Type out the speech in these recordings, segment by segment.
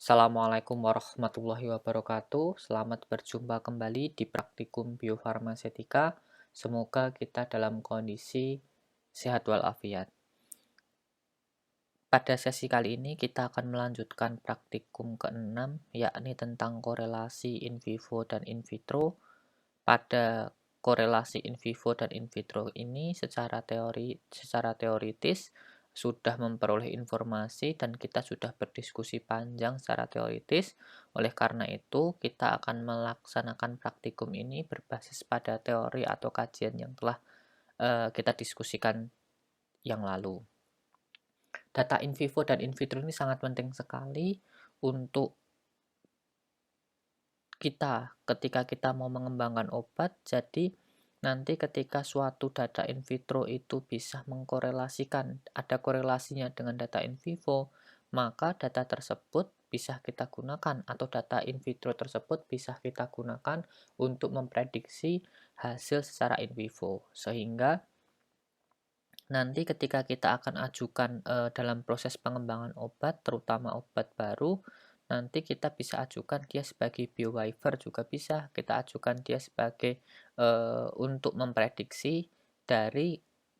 Assalamualaikum warahmatullahi wabarakatuh. Selamat berjumpa kembali di praktikum biofarmasetika. Semoga kita dalam kondisi sehat walafiat. Pada sesi kali ini kita akan melanjutkan praktikum ke-6, yakni tentang korelasi in vivo dan in vitro. Pada korelasi in vivo dan in vitro ini secara teoritis sudah memperoleh informasi dan kita sudah berdiskusi panjang secara teoritis. Oleh karena itu, kita akan melaksanakan praktikum ini berbasis pada teori atau kajian yang telah kita diskusikan yang lalu. Data in vivo dan in vitro ini sangat penting sekali untuk kita ketika kita mau mengembangkan obat. Jadi nanti ketika suatu data in vitro itu bisa mengkorelasikan, ada korelasinya dengan data in vivo, maka data tersebut bisa kita gunakan atau data in vitro tersebut bisa kita gunakan untuk memprediksi hasil secara in vivo. Sehingga nanti ketika kita akan ajukan dalam proses pengembangan obat, terutama obat baru, nanti kita bisa ajukan dia sebagai biowaiver juga bisa. Kita ajukan dia sebagai untuk memprediksi dari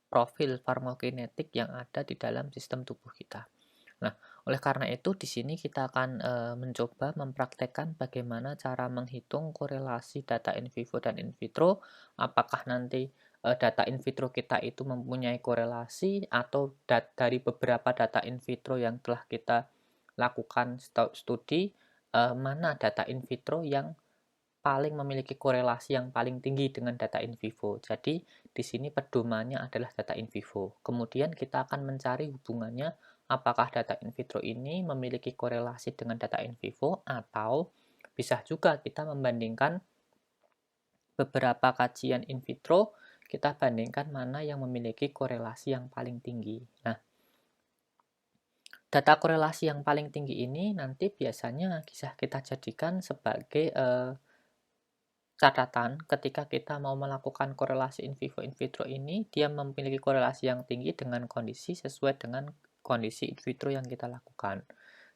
profil farmakokinetik yang ada di dalam sistem tubuh kita. Nah, oleh karena itu di sini kita akan mencoba mempraktekkan bagaimana cara menghitung korelasi data in vivo dan in vitro. Apakah nanti data in vitro kita itu mempunyai korelasi atau dari beberapa data in vitro yang telah kita lakukan studi, mana data in vitro yang paling memiliki korelasi yang paling tinggi dengan data in vivo. Jadi, di sini pedomannya adalah data in vivo. Kemudian kita akan mencari hubungannya apakah data in vitro ini memiliki korelasi dengan data in vivo atau bisa juga kita membandingkan beberapa kajian in vitro, kita bandingkan mana yang memiliki korelasi yang paling tinggi. Nah, data korelasi yang paling tinggi ini nanti biasanya bisa kita jadikan sebagai catatan ketika kita mau melakukan korelasi in vivo in vitro ini, dia memiliki korelasi yang tinggi dengan kondisi sesuai dengan kondisi in vitro yang kita lakukan.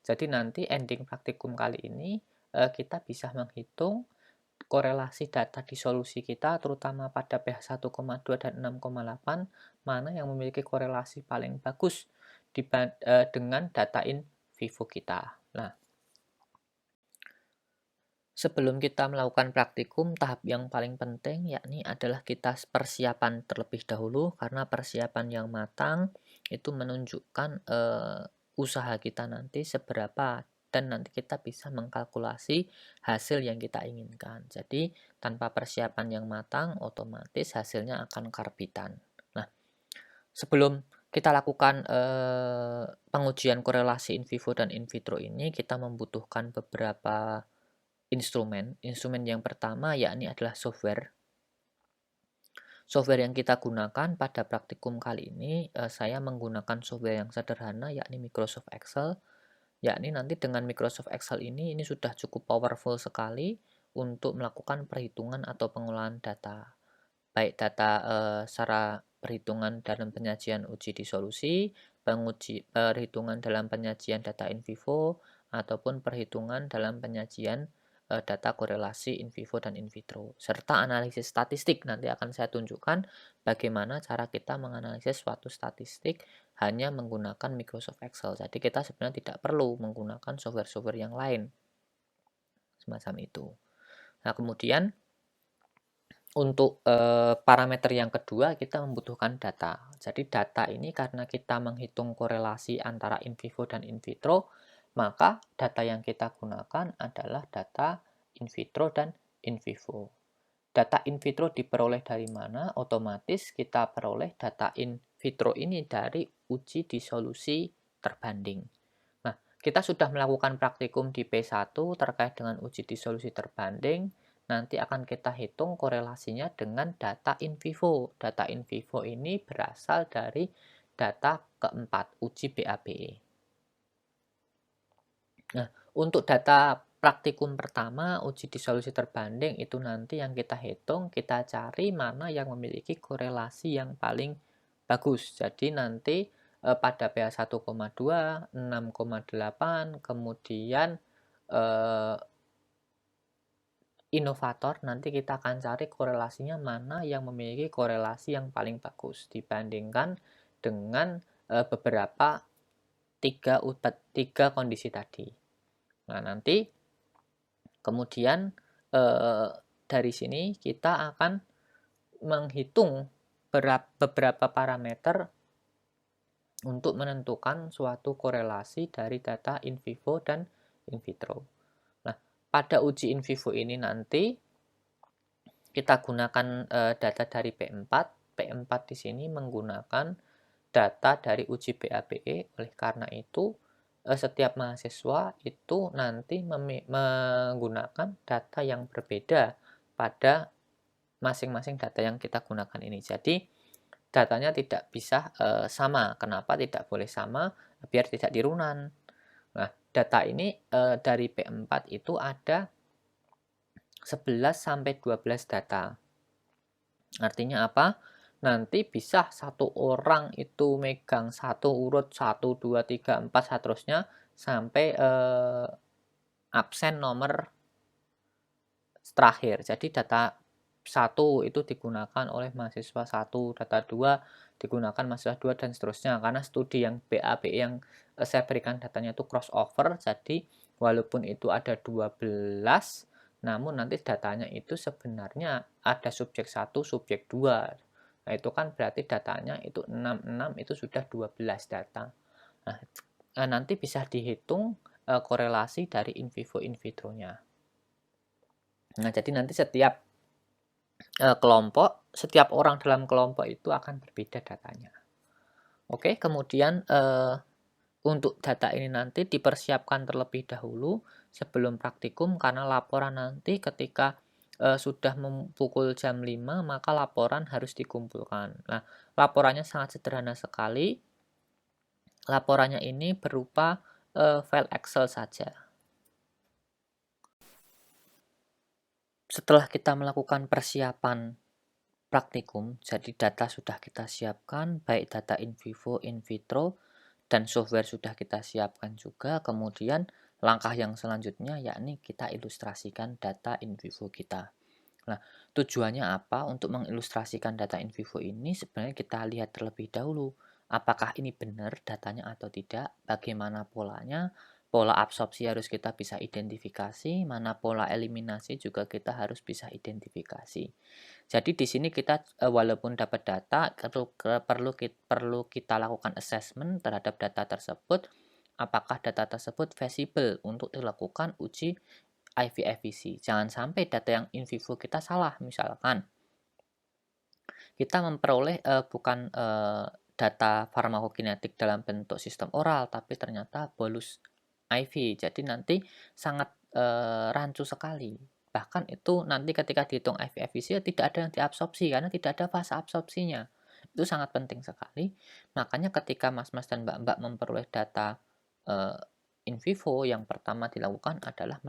Jadi nanti ending praktikum kali ini kita bisa menghitung korelasi data di solusi kita terutama pada pH 1,2 dan 6,8 mana yang memiliki korelasi paling bagus dengan data in vivo kita. Nah, sebelum kita melakukan praktikum, tahap yang paling penting yakni adalah kita persiapan terlebih dahulu, karena persiapan yang matang itu menunjukkan usaha kita nanti seberapa dan nanti kita bisa mengkalkulasi hasil yang kita inginkan. Jadi tanpa persiapan yang matang, otomatis hasilnya akan karbitan. Nah, sebelum kita lakukan pengujian korelasi in vivo dan in vitro ini, kita membutuhkan beberapa instrumen. Instrumen yang pertama yakni adalah software. Software yang kita gunakan pada praktikum kali ini, saya menggunakan software yang sederhana yakni Microsoft Excel. Yakni nanti dengan Microsoft Excel ini sudah cukup powerful sekali untuk melakukan perhitungan atau pengolahan data. Baik data secara perhitungan dalam penyajian uji disolusi, perhitungan dalam penyajian data in vivo, ataupun perhitungan dalam penyajian data korelasi in vivo dan in vitro. Serta analisis statistik, nanti akan saya tunjukkan bagaimana cara kita menganalisis suatu statistik hanya menggunakan Microsoft Excel. Jadi kita sebenarnya tidak perlu menggunakan software-software yang lain. Semacam itu. Nah, kemudian untuk parameter yang kedua kita membutuhkan data. Jadi data ini karena kita menghitung korelasi antara in vivo dan in vitro, maka data yang kita gunakan adalah data in vitro dan in vivo. Data in vitro diperoleh dari mana? Otomatis kita peroleh data in vitro ini dari uji disolusi terbanding. Nah, kita sudah melakukan praktikum di P1 terkait dengan uji disolusi terbanding. Nanti akan kita hitung korelasinya dengan data in vivo. Data in vivo ini berasal dari data keempat, uji BABE. Nah, untuk data praktikum pertama, uji disolusi terbanding, itu nanti yang kita hitung, kita cari mana yang memiliki korelasi yang paling bagus. Jadi nanti pada pH 1,2, 6,8, kemudian eh, inovator, nanti kita akan cari korelasinya mana yang memiliki korelasi yang paling bagus dibandingkan dengan beberapa tiga kondisi tadi. Nah, nanti kemudian dari sini kita akan menghitung beberapa parameter untuk menentukan suatu korelasi dari data in vivo dan in vitro. Nah, pada uji in vivo ini nanti kita gunakan data dari P4. P4 di sini menggunakan data dari uji BABE. Oleh karena itu, setiap mahasiswa itu nanti menggunakan data yang berbeda pada masing-masing data yang kita gunakan ini. Jadi, datanya tidak bisa sama. Kenapa tidak boleh sama? Biar tidak tirunan. Nah, data ini dari P4 itu ada 11 sampai 12 data. Artinya apa? Nanti bisa satu orang itu megang satu urut 1, 2, 3, 4 seterusnya sampai absen nomor terakhir. Jadi data 1 itu digunakan oleh mahasiswa 1, data 2 digunakan mahasiswa 2 dan seterusnya. Karena studi yang BAB yang saya berikan datanya itu crossover, jadi walaupun itu ada 12, namun nanti datanya itu sebenarnya ada subjek 1, subjek 2. Nah, itu kan berarti datanya itu 6 itu sudah 12 data. Nah, nanti bisa dihitung korelasi dari in vivo in vitro-nya. Nah, jadi nanti setiap kelompok, setiap orang dalam kelompok itu akan berbeda datanya. Oke, kemudian untuk data ini nanti dipersiapkan terlebih dahulu sebelum praktikum, karena laporan nanti ketika sudah pukul jam 5 maka laporan harus dikumpulkan. Nah, laporannya sangat sederhana sekali. Laporannya ini berupa file Excel saja. Setelah kita melakukan persiapan praktikum, jadi data sudah kita siapkan, baik data in vivo, in vitro, dan software sudah kita siapkan juga. Kemudian langkah yang selanjutnya yakni kita ilustrasikan data in vivo kita. Nah, tujuannya apa? Untuk mengilustrasikan data in vivo ini sebenarnya kita lihat terlebih dahulu apakah ini benar datanya atau tidak, bagaimana polanya, pola absorpsi harus kita bisa identifikasi, mana pola eliminasi juga kita harus bisa identifikasi. Jadi di sini kita walaupun dapat data perlu kita lakukan assessment terhadap data tersebut, apakah data tersebut feasible untuk dilakukan uji IV efficacy. Jangan sampai data yang in vivo kita salah. Misalkan kita memperoleh bukan data farmakokinetik dalam bentuk sistem oral, tapi ternyata bolus IV. Jadi nanti sangat rancu sekali. Bahkan itu nanti ketika dihitung IV efficacy tidak ada yang diabsorpsi karena tidak ada fase absorpsinya. Itu sangat penting sekali. Makanya ketika mas-mas dan mbak-mbak memperoleh data in vivo, yang pertama dilakukan adalah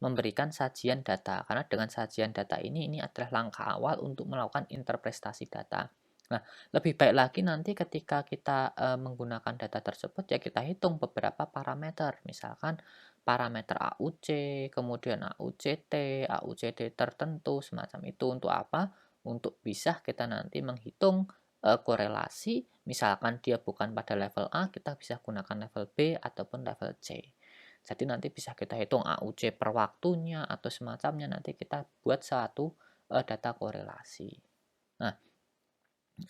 memberikan sajian data. Karena dengan sajian data ini adalah langkah awal untuk melakukan interpretasi data. Nah, lebih baik lagi nanti ketika kita menggunakan data tersebut, ya kita hitung beberapa parameter. Misalkan parameter AUC, kemudian AUCT, AUCD tertentu, semacam itu. Untuk apa? Untuk bisa kita nanti menghitung korelasi. Misalkan dia bukan pada level A, kita bisa gunakan level B ataupun level C. Jadi nanti bisa kita hitung AUC per waktunya atau semacamnya, nanti kita buat satu data korelasi. Nah,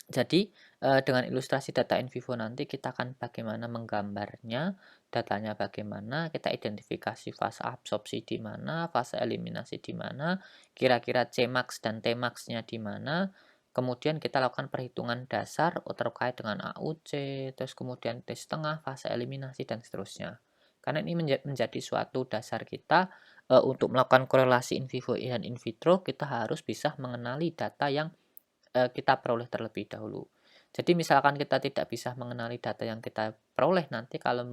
jadi dengan ilustrasi data in vivo nanti kita akan bagaimana menggambarnya, datanya bagaimana, kita identifikasi fase absorpsi di mana, fase eliminasi di mana, kira-kira Cmax dan Tmax-nya di mana, kemudian kita lakukan perhitungan dasar terkait dengan AUC, terus kemudian T setengah, fase eliminasi, dan seterusnya. Karena ini menjadi suatu dasar kita untuk melakukan korelasi in vivo dan in vitro, kita harus bisa mengenali data yang kita peroleh terlebih dahulu. Jadi misalkan kita tidak bisa mengenali data yang kita peroleh, nanti kalau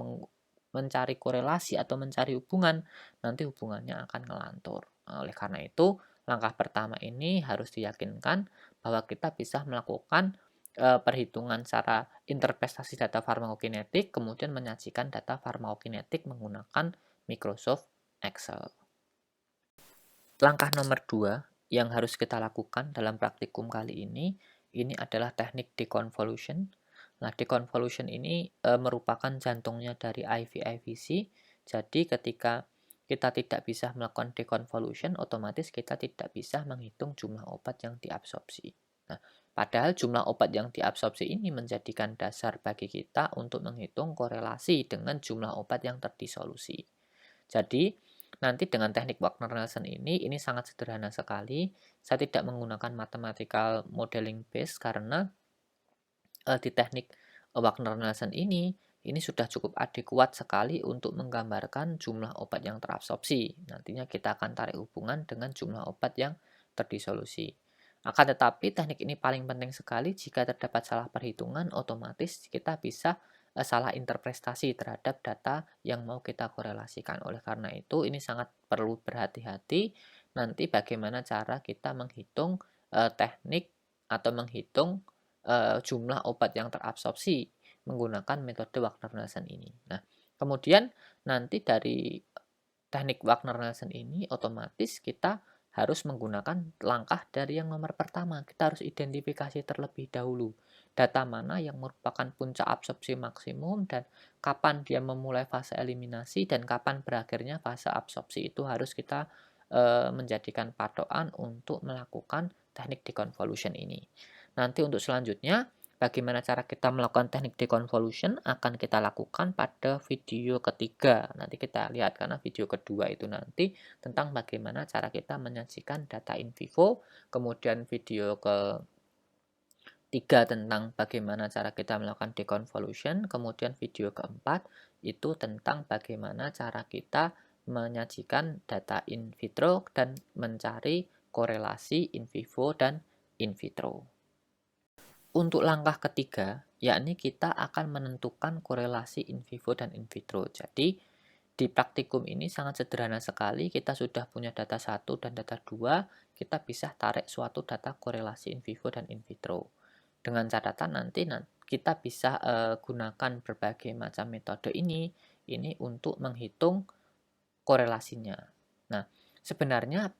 mencari korelasi atau mencari hubungan, nanti hubungannya akan ngelantur. Oleh karena itu, langkah pertama ini harus diyakinkan bahwa kita bisa melakukan perhitungan secara interpretasi data farmakokinetik, kemudian menyajikan data farmakokinetik menggunakan Microsoft Excel. Langkah nomor 2 yang harus kita lakukan dalam praktikum kali ini adalah teknik deconvolution. Nah, deconvolution ini merupakan jantungnya dari IV-IVC. Jadi ketika kita tidak bisa melakukan deconvolution, otomatis kita tidak bisa menghitung jumlah obat yang diabsorpsi. Nah, padahal jumlah obat yang diabsorpsi ini menjadikan dasar bagi kita untuk menghitung korelasi dengan jumlah obat yang terdisolusi. Jadi, nanti dengan teknik Wagner-Nelson ini sangat sederhana sekali. Saya tidak menggunakan mathematical modeling base karena di teknik Wagner-Nelson ini sudah cukup adekuat sekali untuk menggambarkan jumlah obat yang terabsorpsi. Nantinya kita akan tarik hubungan dengan jumlah obat yang terdisolusi. Akan tetapi teknik ini paling penting sekali jika terdapat salah perhitungan, otomatis kita bisa salah interpretasi terhadap data yang mau kita korelasikan. Oleh karena itu, ini sangat perlu berhati-hati nanti bagaimana cara kita menghitung teknik atau menghitung jumlah obat yang terabsorpsi menggunakan metode Wagner-Nelson ini. Nah, kemudian nanti dari teknik Wagner-Nelson ini otomatis kita harus menggunakan langkah dari yang nomor pertama. Kita harus identifikasi terlebih dahulu data mana yang merupakan puncak absorpsi maksimum dan kapan dia memulai fase eliminasi dan kapan berakhirnya fase absorpsi. Itu harus kita menjadikan patokan untuk melakukan teknik deconvolution ini. Nanti untuk selanjutnya, bagaimana cara kita melakukan teknik deconvolution akan kita lakukan pada video ketiga. Nanti kita lihat karena video kedua itu nanti tentang bagaimana cara kita menyajikan data in vivo. Kemudian video ketiga tentang bagaimana cara kita melakukan deconvolution. Kemudian video keempat itu tentang bagaimana cara kita menyajikan data in vitro dan mencari korelasi in vivo dan in vitro. Untuk langkah ketiga, yakni kita akan menentukan korelasi in vivo dan in vitro. Jadi, di praktikum ini sangat sederhana sekali, kita sudah punya data 1 dan data 2, kita bisa tarik suatu data korelasi in vivo dan in vitro. Dengan catatan nanti kita bisa gunakan berbagai macam metode ini untuk menghitung korelasinya. Nah, sebenarnya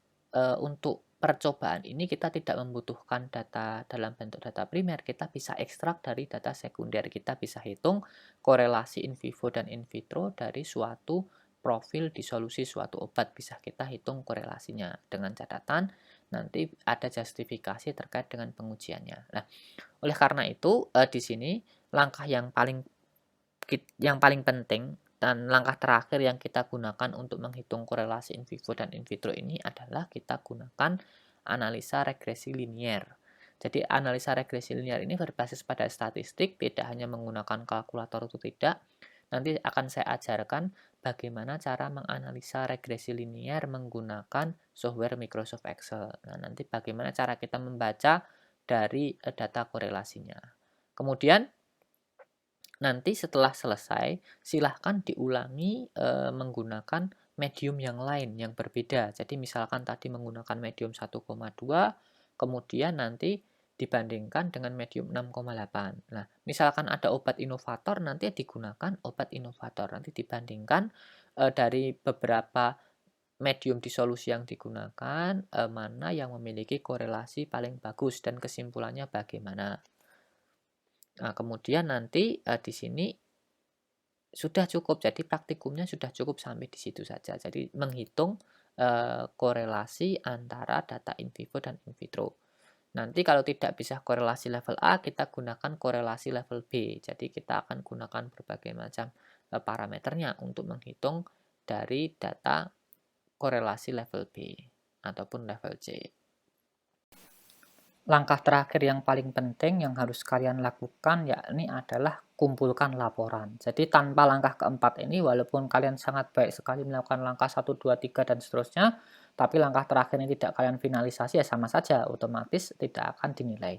untuk percobaan ini kita tidak membutuhkan data dalam bentuk data primer, kita bisa ekstrak dari data sekunder, kita bisa hitung korelasi in vivo dan in vitro dari suatu profil disolusi suatu obat, bisa kita hitung korelasinya dengan catatan nanti ada justifikasi terkait dengan pengujiannya. Nah, oleh karena itu di sini langkah yang paling penting dan langkah terakhir yang kita gunakan untuk menghitung korelasi in vivo dan in vitro ini adalah kita gunakan analisa regresi linier. Jadi analisa regresi linier ini berbasis pada statistik, tidak hanya menggunakan kalkulator atau tidak. Nanti akan saya ajarkan bagaimana cara menganalisa regresi linier menggunakan software Microsoft Excel. Nah, nanti bagaimana cara kita membaca dari data korelasinya. Kemudian nanti setelah selesai, silahkan diulangi menggunakan medium yang lain, yang berbeda. Jadi misalkan tadi menggunakan medium 1,2, kemudian nanti dibandingkan dengan medium 6,8. Nah, misalkan ada obat inovator, nanti digunakan obat inovator. Nanti dibandingkan dari beberapa medium disolusi yang digunakan, mana yang memiliki korelasi paling bagus dan kesimpulannya bagaimana. Nah, kemudian nanti di sini sudah cukup. Jadi praktikumnya sudah cukup sampai di situ saja. Jadi menghitung korelasi antara data in vivo dan in vitro. Nanti kalau tidak bisa korelasi level A, kita gunakan korelasi level B. Jadi kita akan gunakan berbagai macam parameternya untuk menghitung dari data korelasi level B ataupun level C. Langkah terakhir yang paling penting yang harus kalian lakukan yakni adalah kumpulkan laporan. Jadi tanpa langkah keempat ini, walaupun kalian sangat baik sekali melakukan langkah 1, 2, 3, dan seterusnya, tapi langkah terakhir ini tidak kalian finalisasi, ya sama saja, otomatis tidak akan dinilai.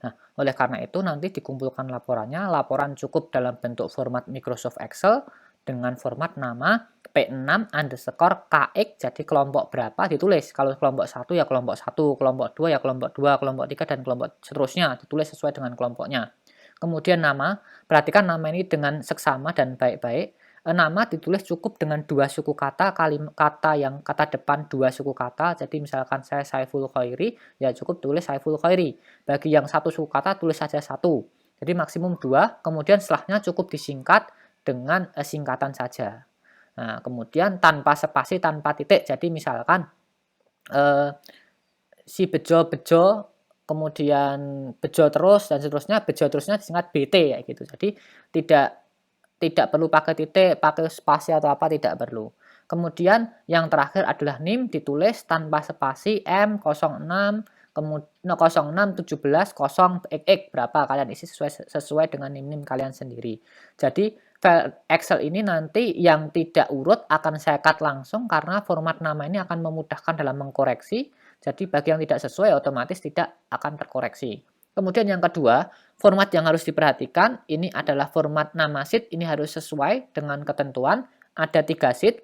Nah, oleh karena itu nanti dikumpulkan laporannya, laporan cukup dalam bentuk format Microsoft Excel, dengan format nama P6_KX, jadi kelompok berapa ditulis. Kalau kelompok 1 ya kelompok 1, kelompok 2 ya kelompok 2, kelompok 3 dan kelompok seterusnya ditulis sesuai dengan kelompoknya. Kemudian nama, perhatikan nama ini dengan seksama dan baik-baik. nama ditulis cukup dengan 2 suku kata, kata depan 2 suku kata. Jadi misalkan saya Saiful Khairi, ya cukup tulis Saiful Khairi. Bagi yang 1 suku kata tulis saja 1. Jadi maksimum 2, kemudian setelahnya cukup disingkat dengan singkatan saja. Nah, kemudian tanpa spasi, tanpa titik. Jadi misalkan si bejo, kemudian bejo terus dan seterusnya, bejo terusnya disingkat BT ya gitu. Jadi tidak perlu pakai titik, pakai spasi atau apa, tidak perlu. Kemudian yang terakhir adalah NIM, ditulis tanpa spasi M06 kemudian 0617 0XX berapa, kalian isi sesuai dengan NIM kalian sendiri. Jadi file Excel ini nanti yang tidak urut akan saya cut langsung karena format nama ini akan memudahkan dalam mengkoreksi. Jadi bagi yang tidak sesuai otomatis tidak akan terkoreksi. Kemudian yang kedua, format yang harus diperhatikan ini adalah format nama sheet, ini harus sesuai dengan ketentuan. Ada 3 sheet,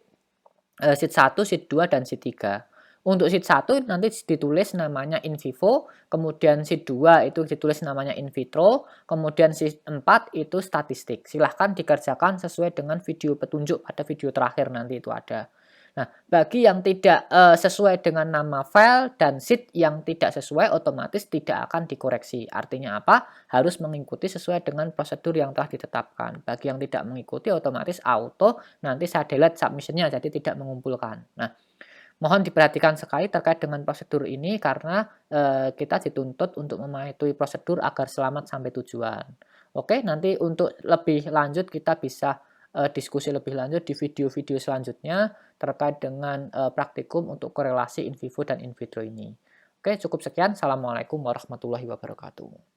sheet 1, sheet 2, dan sheet 3. Untuk sheet 1 nanti ditulis namanya in vivo, kemudian sheet 2 itu ditulis namanya in vitro, kemudian sheet 4 itu statistik. Silahkan dikerjakan sesuai dengan video petunjuk pada video terakhir nanti itu ada. Nah, bagi yang tidak sesuai dengan nama file dan sheet yang tidak sesuai otomatis tidak akan dikoreksi. Artinya apa? Harus mengikuti sesuai dengan prosedur yang telah ditetapkan. Bagi yang tidak mengikuti otomatis auto nanti saya delete submission-nya jadi tidak mengumpulkan. Nah, mohon diperhatikan sekali terkait dengan prosedur ini karena kita dituntut untuk mematuhi prosedur agar selamat sampai tujuan. Oke, nanti untuk lebih lanjut kita bisa diskusi lebih lanjut di video-video selanjutnya terkait dengan praktikum untuk korelasi in vivo dan in vitro ini. Oke, cukup sekian. Assalamualaikum warahmatullahi wabarakatuh.